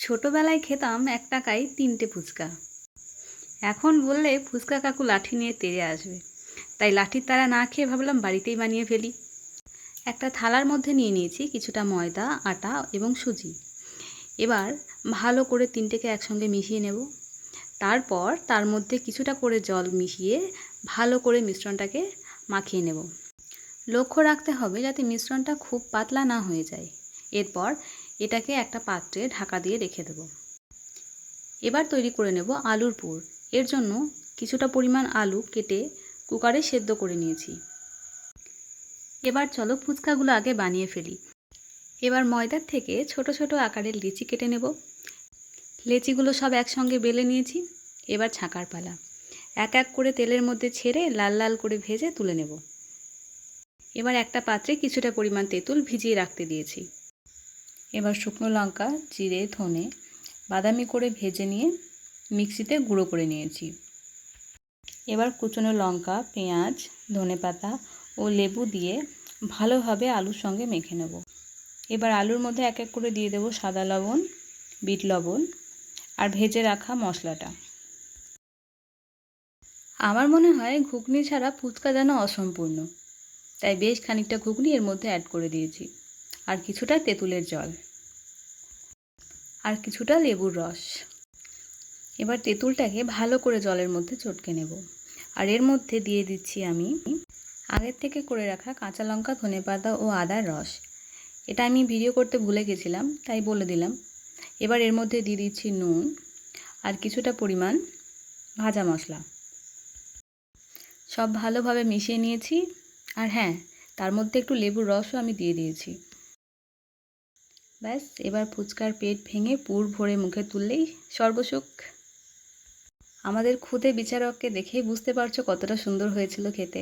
ছোটবেলায় খেতাম 1 টাকায় 3টে ফুচকা। এখন বললে ফুচকা কাকু লাঠি নিয়ে তেড়ে আসবে, তাই লাঠির তাড়া না খেয়ে ভাবলাম বাড়িতেই বানিয়ে ফেলি। একটা থালার মধ্যে নিয়ে নিয়েছি কিছুটা ময়দা, আটা এবং সুজি। এবার ভালো করে 3টেকে একসঙ্গে মিশিয়ে নেব। তারপর তার মধ্যে কিছুটা করে জল মিশিয়ে ভালো করে মিশ্রণটাকে মাখিয়ে নেব। লক্ষ্য রাখতে হবে যাতে মিশ্রণটা খুব পাতলা না হয়ে যায়। এরপর এটাকে একটা পাত্রে ঢাকা দিয়ে রেখে দেব। এবার তৈরি করে নেব আলুর পুর। এর জন্য কিছুটা পরিমাণ আলু কেটে কুকারে সেদ্ধ করে নিয়েছি। এবার চলো ফুচকাগুলো আগে বানিয়ে ফেলি। এবার ময়দার থেকে ছোট ছোট আকারের লিচি কেটে নেব। লেচিগুলো সব একসঙ্গে বেলে নিয়েছি। এবার ছাঁকার পালা। এক এক করে তেলের মধ্যে ছেড়ে লাল লাল করে ভেজে তুলে নেব। এবার একটা পাত্রে কিছুটা পরিমাণ তেঁতুল ভিজিয়ে রাখতে দিয়েছি। এবার শুকনো লঙ্কা, জিরে, ধনে বাদামি করে ভেজে নিয়ে মিক্সিতে গুঁড়ো করে নিয়েছি। এবার কুচনো লঙ্কা, পেঁয়াজ, ধনেপাতা ও লেবু দিয়ে ভালোভাবে আলুর সঙ্গে মেখে নেব। এবার আলুর মধ্যে এক এক করে দিয়ে দেব সাদা লবণ, বিট লবণ আর ভেজে রাখা মশলাটা। আমার মনে হয় ঘুগনি ছাড়া ফুচকা যেন অসম্পূর্ণ, তাই বেশ খানিকটা ঘুগনি এর মধ্যে অ্যাড করে দিয়েছি। আর কিছুটা তেঁতুলের জল আর কিছুটা লেবুর রস। এবার তেঁতুলটাকে ভালো করে জলের মধ্যে চটকে নেব। আর এর মধ্যে দিয়ে দিচ্ছি আমি আগের থেকে করে রাখা কাঁচা লঙ্কা, ধনেপাতা ও আদার রস। এটা আমি ভিডিও করতে ভুলে গেছিলাম, তাই বলে দিলাম। এবার এর মধ্যে দিয়ে দিচ্ছি নুন আর কিছুটা পরিমাণ ভাজা মশলা। সব ভালোভাবে মিশিয়ে নিয়েছি। আর হ্যাঁ, তার মধ্যে একটু লেবুর রসও আমি দিয়ে দিয়েছি। ব্যাস, এবার ফুচকার পেট ভেঙে পুর ভরে মুখে তুললেই সর্বসুখ। আমাদের খুদে বিচারককে দেখেই বুঝতে পারছো কতটা সুন্দর হয়েছিল খেতে।